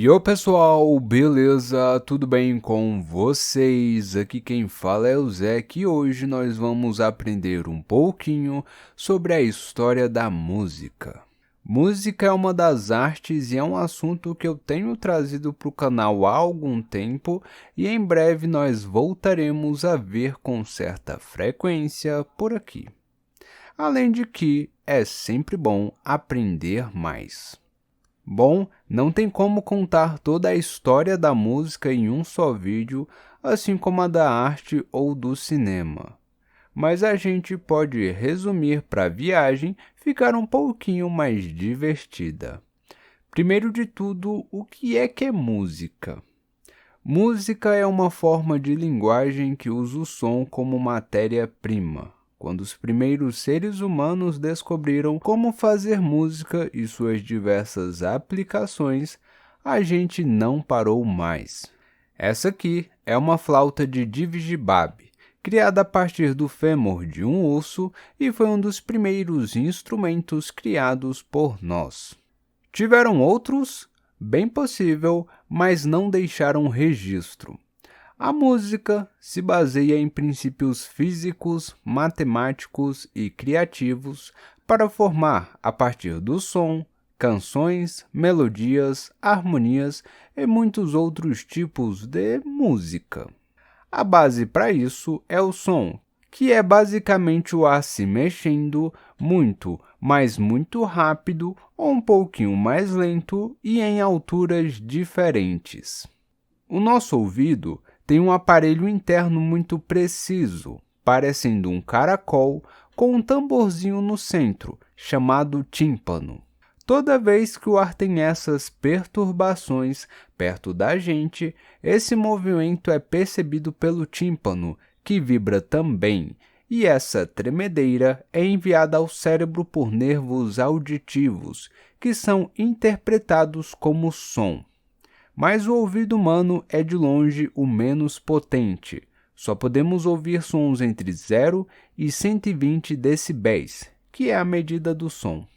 Yo pessoal, beleza? Tudo bem com vocês? Aqui quem fala é o Zé, que hoje nós vamos aprender um pouquinho sobre a história da música. Música é uma das artes e é um assunto que eu tenho trazido para o canal há algum tempo e em breve nós voltaremos a ver com certa frequência por aqui. Além de que é sempre bom aprender mais. Bom, não tem como contar toda a história da música em um só vídeo, assim como a da arte ou do cinema. Mas a gente pode resumir para a viagem ficar um pouquinho mais divertida. Primeiro de tudo, o que é música? Música é uma forma de linguagem que usa o som como matéria-prima. Quando os primeiros seres humanos descobriram como fazer música e suas diversas aplicações, a gente não parou mais. Essa aqui é uma flauta de Divigibabe, criada a partir do fêmur de um urso e foi um dos primeiros instrumentos criados por nós. Tiveram outros? Bem possível, mas não deixaram registro. A música se baseia em princípios físicos, matemáticos e criativos para formar, a partir do som, canções, melodias, harmonias e muitos outros tipos de música. A base para isso é o som, que é basicamente o ar se mexendo muito, mas muito rápido ou um pouquinho mais lento e em alturas diferentes. O nosso ouvido tem um aparelho interno muito preciso, parecendo um caracol com um tamborzinho no centro, chamado tímpano. Toda vez que o ar tem essas perturbações perto da gente, esse movimento é percebido pelo tímpano, que vibra também, e essa tremedeira é enviada ao cérebro por nervos auditivos, que são interpretados como som. Mas o ouvido humano é de longe o menos potente. Só podemos ouvir sons entre 0 e 120 decibéis, que é a medida do som.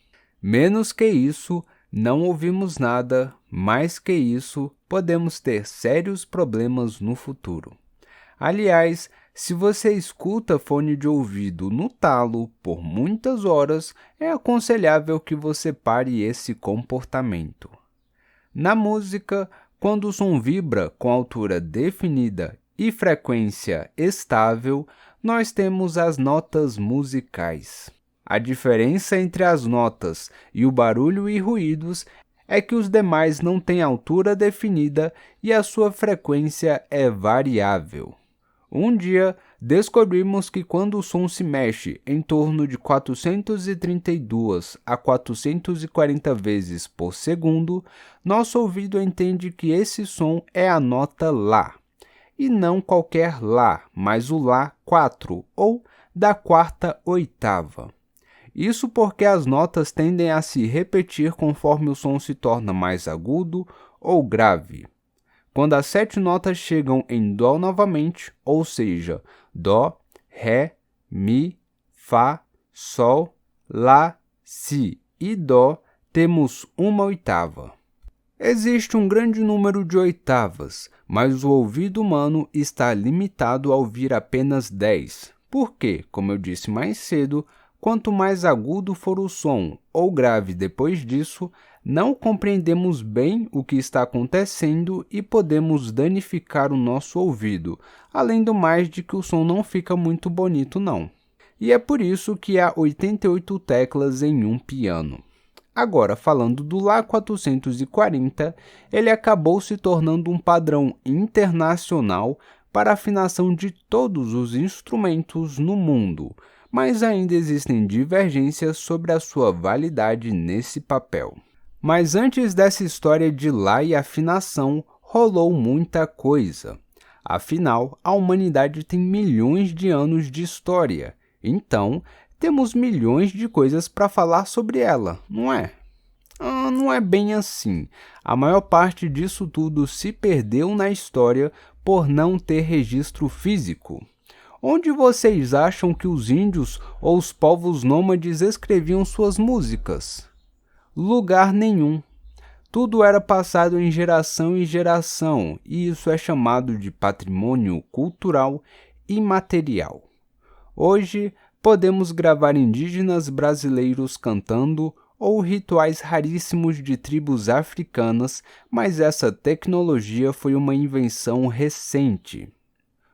Menos que isso, não ouvimos nada, mais que isso, podemos ter sérios problemas no futuro. Aliás, se você escuta fone de ouvido no talo por muitas horas, é aconselhável que você pare esse comportamento. Na música, quando o som vibra com altura definida e frequência estável, nós temos as notas musicais. A diferença entre as notas e o barulho e ruídos é que os demais não têm altura definida e a sua frequência é variável. Um dia, descobrimos que quando o som se mexe em torno de 432 a 440 vezes por segundo, nosso ouvido entende que esse som é a nota Lá, e não qualquer Lá, mas o Lá 4, ou da quarta oitava. Isso porque as notas tendem a se repetir conforme o som se torna mais agudo ou grave. Quando as 7 notas chegam em Dó novamente, ou seja, Dó, Ré, Mi, Fá, Sol, Lá, Si e Dó, temos uma oitava. Existe um grande número de oitavas, mas o ouvido humano está limitado a ouvir apenas 10, porque, como eu disse mais cedo, quanto mais agudo for o som ou grave depois disso, não compreendemos bem o que está acontecendo e podemos danificar o nosso ouvido, além do mais de que o som não fica muito bonito não. E é por isso que há 88 teclas em um piano. Agora, falando do Lá 440, ele acabou se tornando um padrão internacional para a afinação de todos os instrumentos no mundo, mas ainda existem divergências sobre a sua validade nesse papel. Mas antes dessa história de Lá e afinação, rolou muita coisa. Afinal, a humanidade tem milhões de anos de história, então temos milhões de coisas para falar sobre ela, não é? Não é bem assim. A maior parte disso tudo se perdeu na história por não ter registro físico. Onde vocês acham que os índios ou os povos nômades escreviam suas músicas? Lugar nenhum. Tudo era passado em geração, e isso é chamado de patrimônio cultural imaterial. Hoje, podemos gravar indígenas brasileiros cantando ou rituais raríssimos de tribos africanas, mas essa tecnologia foi uma invenção recente.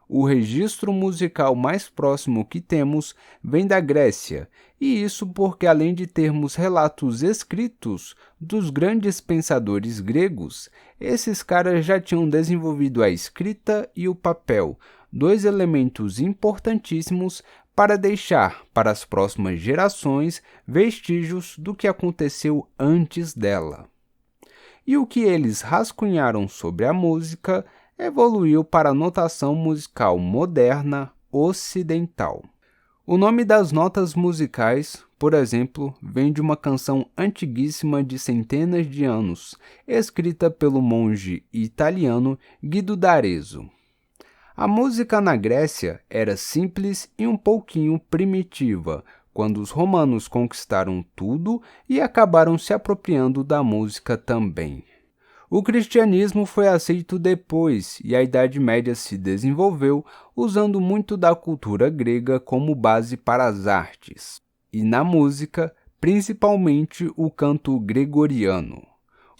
O registro musical mais próximo que temos vem da Grécia, e isso porque, além de termos relatos escritos dos grandes pensadores gregos, esses caras já tinham desenvolvido a escrita e o papel, dois elementos importantíssimos para deixar para as próximas gerações vestígios do que aconteceu antes dela. E o que eles rascunharam sobre a música evoluiu para a notação musical moderna ocidental. O nome das notas musicais, por exemplo, vem de uma canção antiguíssima de centenas de anos, escrita pelo monge italiano Guido d'Arezzo. A música na Grécia era simples e um pouquinho primitiva, quando os romanos conquistaram tudo e acabaram se apropriando da música também. O cristianismo foi aceito depois e a Idade Média se desenvolveu usando muito da cultura grega como base para as artes, e na música, principalmente o canto gregoriano.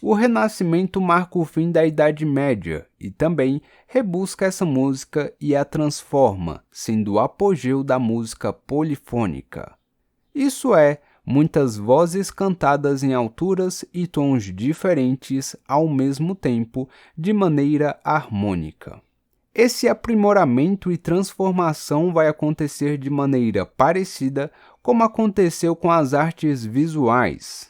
O Renascimento marca o fim da Idade Média e também rebusca essa música e a transforma, sendo o apogeu da música polifônica. Isso é, muitas vozes cantadas em alturas e tons diferentes ao mesmo tempo, de maneira harmônica. Esse aprimoramento e transformação vai acontecer de maneira parecida como aconteceu com as artes visuais.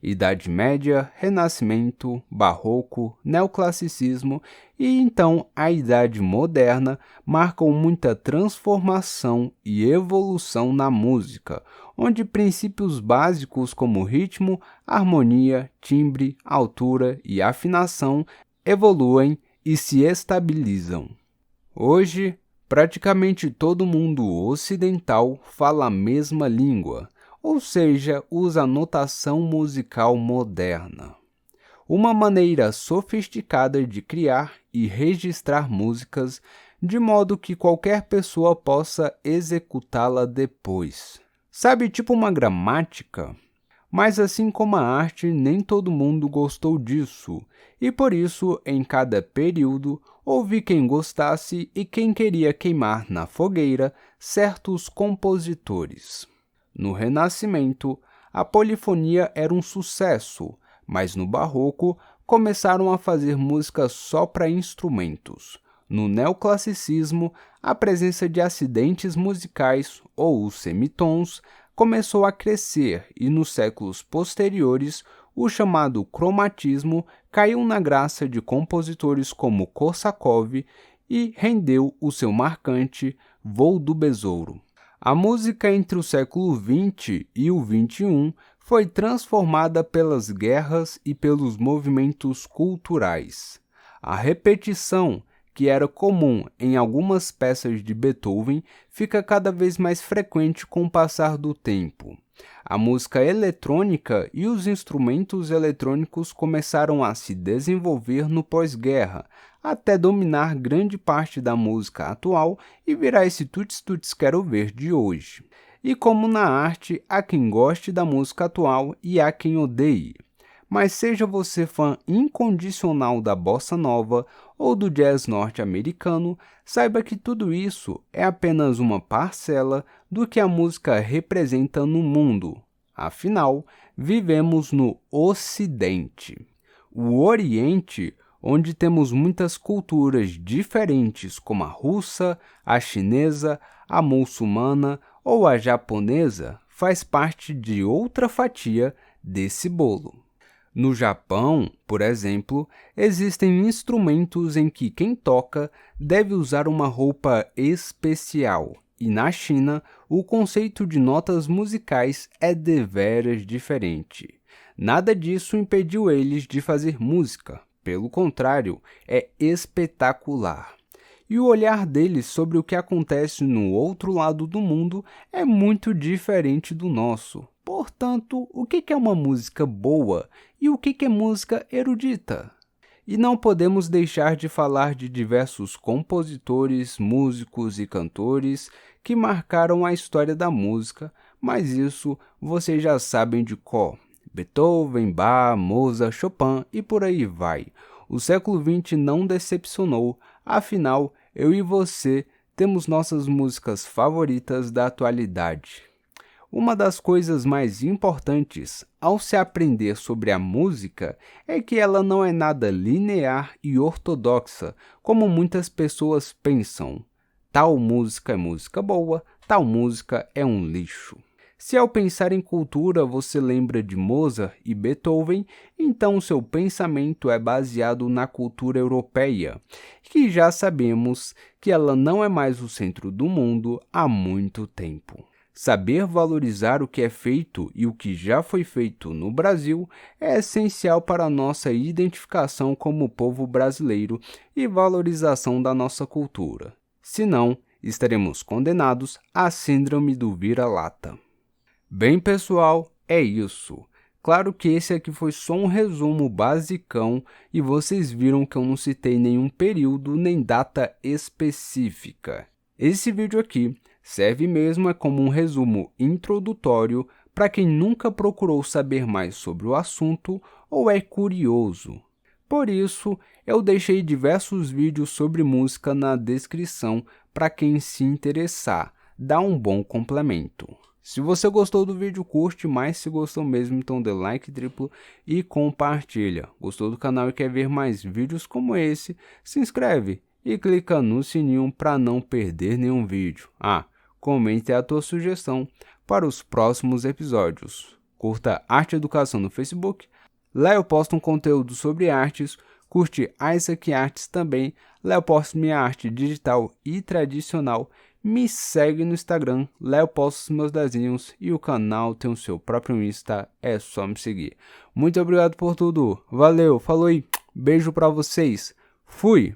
Idade Média, Renascimento, Barroco, Neoclassicismo e então a Idade Moderna marcam muita transformação e evolução na música, onde princípios básicos como ritmo, harmonia, timbre, altura e afinação evoluem e se estabilizam. Hoje, praticamente todo mundo ocidental fala a mesma língua, ou seja, usa notação musical moderna. Uma maneira sofisticada de criar e registrar músicas de modo que qualquer pessoa possa executá-la depois. Sabe, tipo uma gramática? Mas assim como a arte, nem todo mundo gostou disso, e por isso, em cada período, houve quem gostasse e quem queria queimar na fogueira certos compositores. No Renascimento, a polifonia era um sucesso, mas no Barroco começaram a fazer música só para instrumentos. No Neoclassicismo, a presença de acidentes musicais, ou os semitons, começou a crescer e nos séculos posteriores, o chamado cromatismo caiu na graça de compositores como Korsakov e rendeu o seu marcante Voo do Besouro. A música entre o século XX e o XXI foi transformada pelas guerras e pelos movimentos culturais. A repetição, que era comum em algumas peças de Beethoven, fica cada vez mais frequente com o passar do tempo. A música eletrônica e os instrumentos eletrônicos começaram a se desenvolver no pós-guerra, até dominar grande parte da música atual e virar esse tuts-tuts quero ver de hoje. E como na arte, há quem goste da música atual e há quem odeie. Mas seja você fã incondicional da bossa nova ou do jazz norte-americano, saiba que tudo isso é apenas uma parcela do que a música representa no mundo. Afinal, vivemos no Ocidente. O Oriente, onde temos muitas culturas diferentes como a russa, a chinesa, a muçulmana ou a japonesa, faz parte de outra fatia desse bolo. No Japão, por exemplo, existem instrumentos em que quem toca deve usar uma roupa especial, e na China, o conceito de notas musicais é deveras diferente. Nada disso impediu eles de fazer música, pelo contrário, é espetacular. E o olhar deles sobre o que acontece no outro lado do mundo é muito diferente do nosso. Portanto, o que é uma música boa e o que é música erudita? E não podemos deixar de falar de diversos compositores, músicos e cantores que marcaram a história da música, mas isso vocês já sabem de cor. Beethoven, Bach, Mozart, Chopin e por aí vai. O século XX não decepcionou, afinal, eu e você temos nossas músicas favoritas da atualidade. Uma das coisas mais importantes ao se aprender sobre a música é que ela não é nada linear e ortodoxa, como muitas pessoas pensam. Tal música é música boa, tal música é um lixo. Se ao pensar em cultura você lembra de Mozart e Beethoven, então seu pensamento é baseado na cultura europeia, que já sabemos que ela não é mais o centro do mundo há muito tempo. Saber valorizar o que é feito e o que já foi feito no Brasil é essencial para a nossa identificação como povo brasileiro e valorização da nossa cultura. Senão, estaremos condenados à síndrome do vira-lata. Bem, pessoal, é isso. Claro que esse aqui foi só um resumo basicão e vocês viram que eu não citei nenhum período nem data específica. Esse vídeo aqui serve mesmo como um resumo introdutório para quem nunca procurou saber mais sobre o assunto ou é curioso. Por isso, eu deixei diversos vídeos sobre música na descrição para quem se interessar, dá um bom complemento. Se você gostou do vídeo, curte, mas se gostou mesmo, então dê like triplo e compartilha. Gostou do canal e quer ver mais vídeos como esse? Se inscreve e clica no sininho para não perder nenhum vídeo. Comente a tua sugestão para os próximos episódios. Curta Arte e Educação no Facebook. Lá eu posto um conteúdo sobre artes. Curte Isaac Artes também. Lá eu posto minha arte digital e tradicional. Me segue no Instagram. Lá eu posto os meus desenhos. E o canal tem o seu próprio Insta. É só me seguir. Muito obrigado por tudo. Valeu, falou e beijo para vocês. Fui!